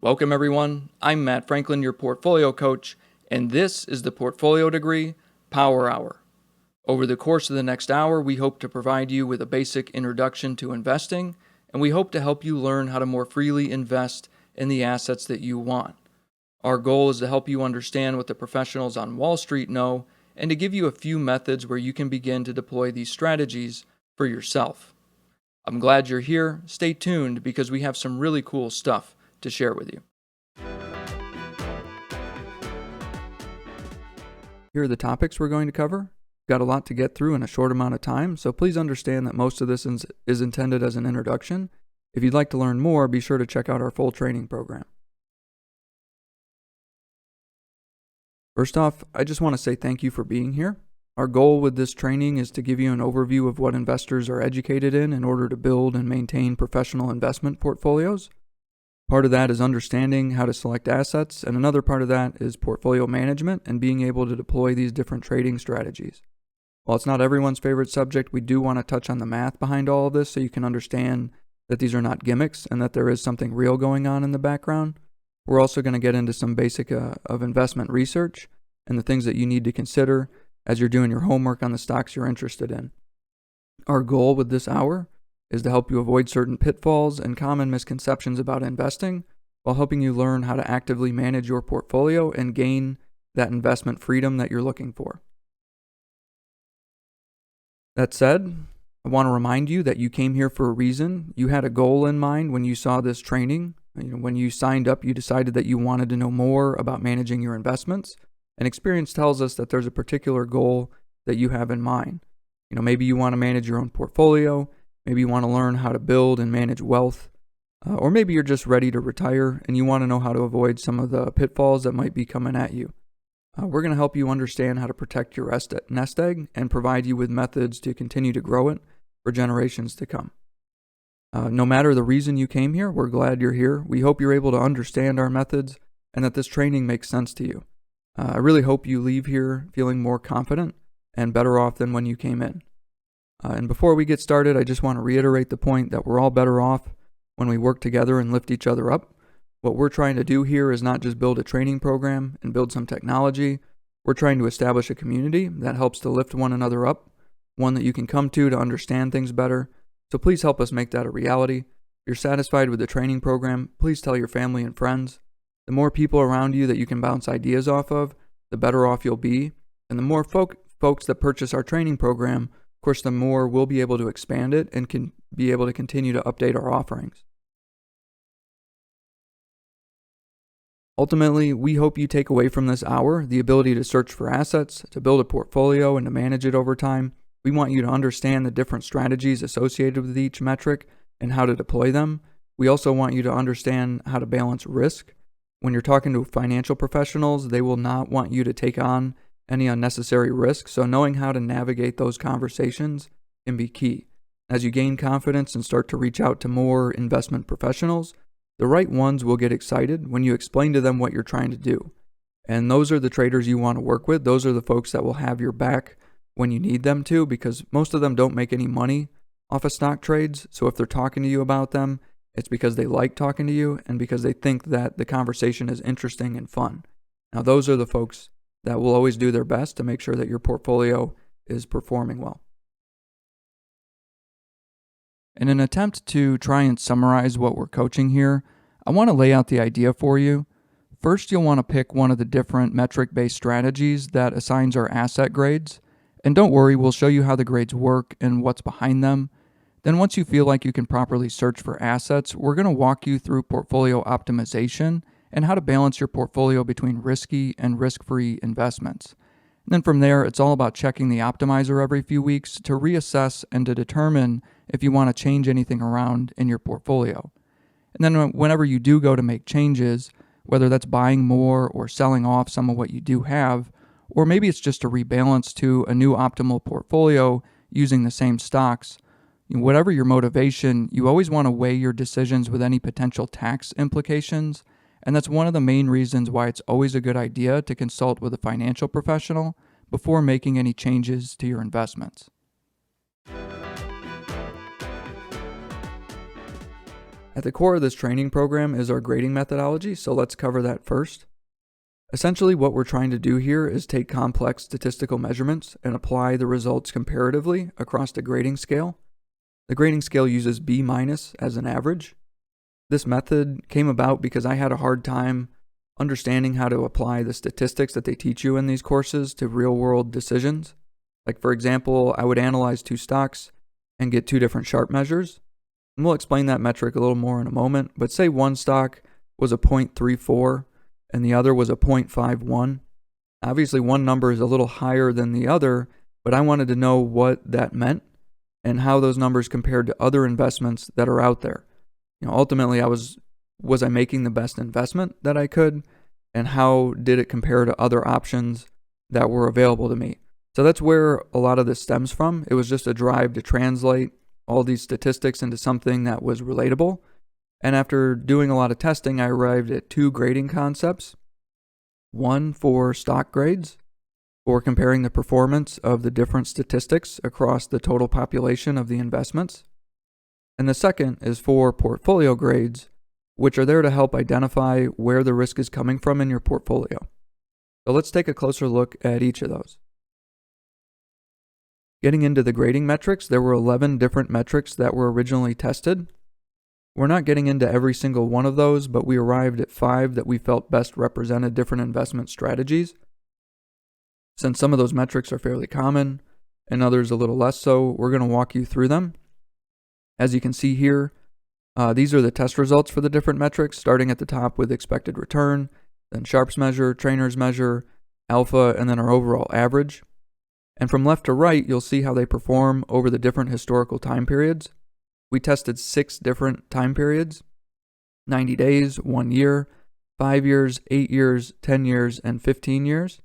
Welcome, everyone. I'm Matt Franklin, your portfolio coach, and this is the Portfolio Degree Power Hour. Over the course of the next hour, we hope to provide you with a basic introduction to investing, and we hope to help you learn how to more freely invest in the assets that you want. Our goal is to help you understand what the professionals on Wall Street know and to give you a few methods where you can begin to deploy these strategies for yourself. I'm glad you're here. Stay tuned because we have some really cool stuff to share with you. Here are the topics we're going to cover. Got a lot to get through in a short amount of time, so please understand that most of this is intended as an introduction. If you'd like to learn more, be sure to check out our full training program. First off, I just want to say thank you for being here. Our goal with this training is to give you an overview of what investors are educated in order to build and maintain professional investment portfolios. Part of that is understanding how to select assets, and another part of that is portfolio management and being able to deploy these different trading strategies. While it's not everyone's favorite subject, we do want to touch on the math behind all of this so you can understand that these are not gimmicks and that there is something real going on in the background. We're also going to get into some basic of investment research and the things that you need to consider as you're doing your homework on the stocks you're interested in. Our goal with this hour is to help you avoid certain pitfalls and common misconceptions about investing while helping you learn how to actively manage your portfolio and gain that investment freedom that you're looking for. That said, I want to remind you that you came here for a reason. You had a goal in mind when you saw this training. When you signed up, you decided that you wanted to know more about managing your investments. And experience tells us that there's a particular goal that you have in mind. Maybe you want to manage your own portfolio. Maybe you want to learn how to build and manage wealth. Or maybe you're just ready to retire and you want to know how to avoid some of the pitfalls that might be coming at you. We're going to help you understand how to protect your nest egg and provide you with methods to continue to grow it for generations to come. No matter the reason you came here, we're glad you're here. We hope you're able to understand our methods and that this training makes sense to you. I really hope you leave here feeling more confident and better off than when you came in. And before we get started, I just want to reiterate the point that we're all better off when we work together and lift each other up. What we're trying to do here is not just build a training program and build some technology. We're trying to establish a community that helps to lift one another up, one that you can come to understand things better. So please help us make that a reality. If you're satisfied with the training program, please tell your family and friends. The more people around you that you can bounce ideas off of, the better off you'll be. And the more folks that purchase our training program, of course, the more we'll be able to expand it and can be able to continue to update our offerings. Ultimately, we hope you take away from this hour the ability to search for assets, to build a portfolio, and to manage it over time. We want you to understand the different strategies associated with each metric and how to deploy them. We also want you to understand how to balance risk. When you're talking to financial professionals, they will not want you to take on any unnecessary risk, so knowing how to navigate those conversations can be key. As you gain confidence and start to reach out to more investment professionals, the right ones will get excited when you explain to them what you're trying to do. And those are the traders you want to work with. Those are the folks that will have your back when you need them to, because most of them don't make any money off of stock trades. So if they're talking to you about them, it's because they like talking to you and because they think that the conversation is interesting and fun. Now, those are the folks that will always do their best to make sure that your portfolio is performing well. In an attempt to try and summarize what we're coaching here, I want to lay out the idea for you. First, you'll want to pick one of the different metric-based strategies that assigns our asset grades. And don't worry, we'll show you how the grades work and what's behind them. Then once you feel like you can properly search for assets, we're going to walk you through portfolio optimization and how to balance your portfolio between risky and risk-free investments. And then from there, it's all about checking the optimizer every few weeks to reassess and to determine if you want to change anything around in your portfolio. And then whenever you do go to make changes, whether that's buying more or selling off some of what you do have, or maybe it's just a rebalance to a new optimal portfolio using the same stocks, whatever your motivation, you always want to weigh your decisions with any potential tax implications. And that's one of the main reasons why it's always a good idea to consult with a financial professional before making any changes to your investments. At the core of this training program is our grading methodology, so let's cover that first. Essentially, what we're trying to do here is take complex statistical measurements and apply the results comparatively across the grading scale. The grading scale uses B- as an average. This method came about because I had a hard time understanding how to apply the statistics that they teach you in these courses to real-world decisions. Like, for example, I would analyze two stocks and get two different Sharpe measures. And we'll explain that metric a little more in a moment, but say one stock was a 0.34 and the other was a 0.51. Obviously, one number is a little higher than the other, but I wanted to know what that meant and how those numbers compared to other investments that are out there. Ultimately, was I making the best investment that I could, and how did it compare to other options that were available to me? So that's where a lot of this stems from. It was just a drive to translate all these statistics into something that was relatable. And after doing a lot of testing, I arrived at two grading concepts. One for stock grades, for comparing the performance of the different statistics across the total population of the investments. And the second is for portfolio grades, which are there to help identify where the risk is coming from in your portfolio. So let's take a closer look at each of those. Getting into the grading metrics, there were 11 different metrics that were originally tested. We're not getting into every single one of those, but we arrived at 5 that we felt best represented different investment strategies. Since some of those metrics are fairly common and others a little less so, we're going to walk you through them. As you can see here, these are the test results for the different metrics, starting at the top with expected return, then Sharpe's measure, Trainer's measure, alpha, and then our overall average. And from left to right, you'll see how they perform over the different historical time periods. We tested 6 different time periods: 90 days, 1 year, 5 years, 8 years, 10 years, and 15 years.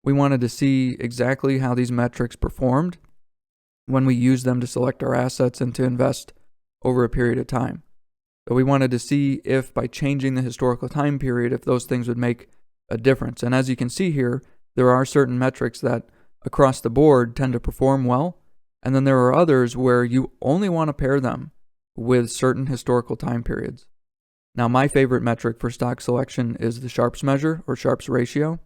We wanted to see exactly how these metrics performed when we used them to select our assets and to invest over a period of time. So we wanted to see if by changing the historical time period, if those things would make a difference. And as you can see here, there are certain metrics that across the board tend to perform well. And then there are others where you only want to pair them with certain historical time periods. Now, my favorite metric for stock selection is the Sharpe's measure, or Sharpe's ratio.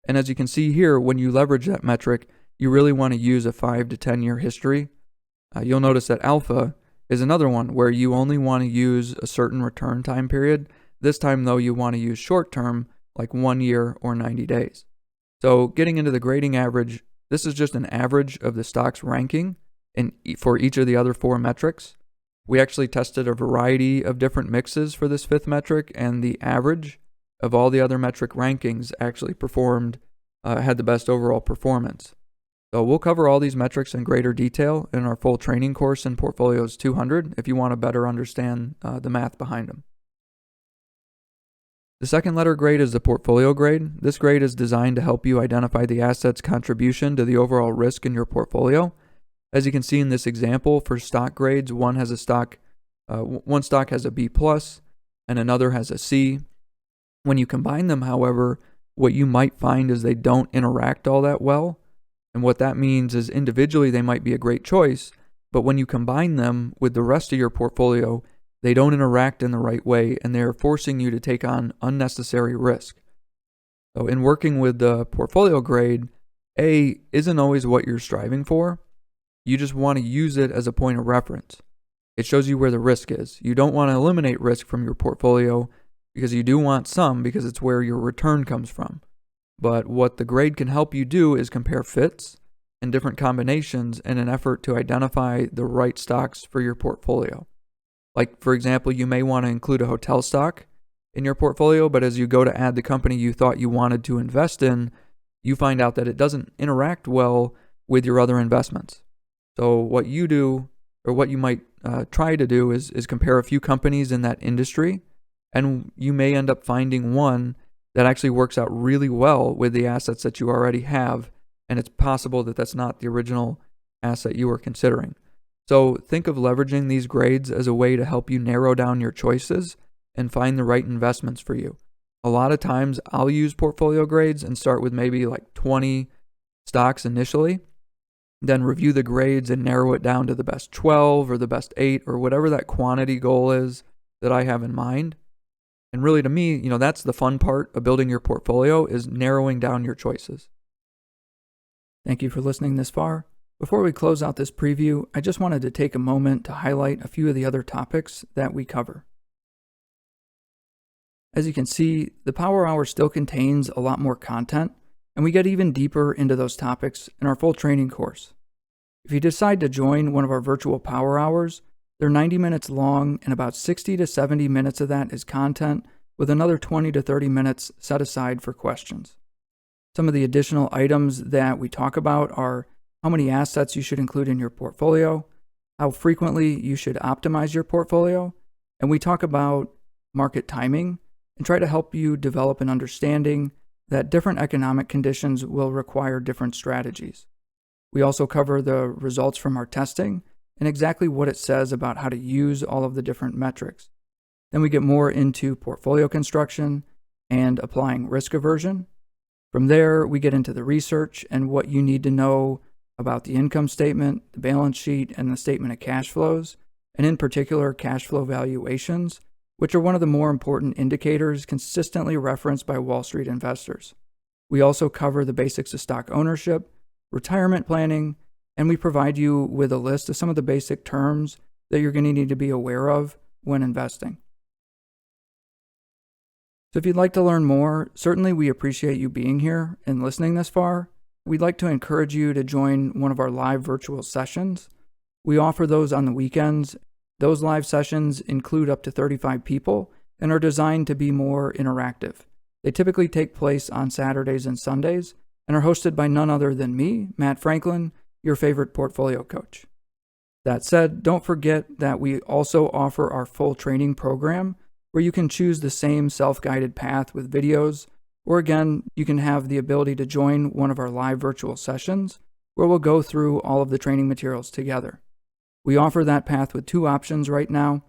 And as you can see here, when you leverage that metric, you really want to use a 5 to 10 year history. You'll notice that alpha is another one where you only want to use a certain return time period. This time, though, you want to use short term, like 1 year or 90 days. So getting into the grading average, this is just an average of the stock's ranking for each of the other 4 metrics. We actually tested a variety of different mixes for this 5th metric, and the average of all the other metric rankings actually had the best overall performance. So we'll cover all these metrics in greater detail in our full training course in Portfolios 200 if you want to better understand the math behind them. The second letter grade is the portfolio grade. This grade is designed to help you identify the asset's contribution to the overall risk in your portfolio. As you can see in this example, for stock grades, one stock has a B+, and another has a C. When you combine them, however, what you might find is they don't interact all that well. And what that means is individually they might be a great choice, but when you combine them with the rest of your portfolio, they don't interact in the right way, and they're forcing you to take on unnecessary risk. So in working with the portfolio grade, A isn't always what you're striving for. You just want to use it as a point of reference. It shows you where the risk is. You don't want to eliminate risk from your portfolio because you do want some, because it's where your return comes from. But what the grade can help you do is compare fits and different combinations in an effort to identify the right stocks for your portfolio. Like, for example, you may want to include a hotel stock in your portfolio, but as you go to add the company you thought you wanted to invest in, you find out that it doesn't interact well with your other investments. So what you do, or what you might try to do, is compare a few companies in that industry, and you may end up finding one that actually works out really well with the assets that you already have, and it's possible that that's not the original asset you were considering. So think of leveraging these grades as a way to help you narrow down your choices and find the right investments for you. A lot of times I'll use portfolio grades and start with maybe like 20 stocks initially, then review the grades and narrow it down to the best 12 or the best 8 or whatever that quantity goal is. that I have in mind. And really, to me, that's the fun part of building your portfolio, is narrowing down your choices. Thank you for listening this far. Before we close out this preview, I just wanted to take a moment to highlight a few of the other topics that we cover. As you can see, the Power Hour still contains a lot more content, and we get even deeper into those topics in our full training course. If you decide to join one of our virtual Power Hours, they're 90 minutes long, and about 60 to 70 minutes of that is content, with another 20 to 30 minutes set aside for questions. Some of the additional items that we talk about are how many assets you should include in your portfolio, how frequently you should optimize your portfolio, and we talk about market timing and try to help you develop an understanding that different economic conditions will require different strategies. We also cover the results from our testing and exactly what it says about how to use all of the different metrics. Then we get more into portfolio construction and applying risk aversion. From there, we get into the research and what you need to know about the income statement, the balance sheet, and the statement of cash flows, and in particular, cash flow valuations, which are one of the more important indicators consistently referenced by Wall Street investors. We also cover the basics of stock ownership, retirement planning, and we provide you with a list of some of the basic terms that you're going to need to be aware of when investing. So if you'd like to learn more, certainly we appreciate you being here and listening this far. We'd like to encourage you to join one of our live virtual sessions. We offer those on the weekends. Those live sessions include up to 35 people and are designed to be more interactive. They typically take place on Saturdays and Sundays and are hosted by none other than me, Matt Franklin, your favorite portfolio coach. That said, don't forget that we also offer our full training program, where you can choose the same self-guided path with videos, or again, you can have the ability to join one of our live virtual sessions, where we'll go through all of the training materials together. We offer that path with two options right now.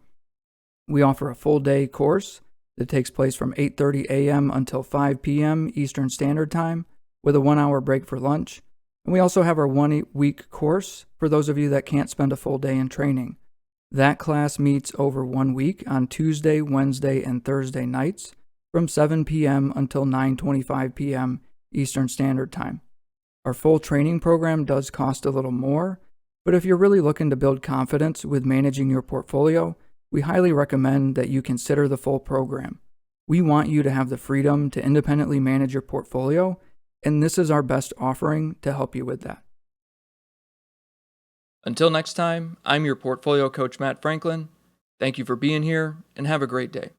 We offer a full day course that takes place from 8:30 a.m. until 5 p.m. Eastern Standard Time, with a 1-hour break for lunch. And we also have our 1-week course for those of you that can't spend a full day in training. That class meets over 1 week on Tuesday, Wednesday, and Thursday nights from 7 p.m. until 9:25 p.m. Eastern Standard Time. Our full training program does cost a little more, but if you're really looking to build confidence with managing your portfolio, we highly recommend that you consider the full program. We want you to have the freedom to independently manage your portfolio, and this is our best offering to help you with that. Until next time, I'm your portfolio coach, Matt Franklin. Thank you for being here, and have a great day.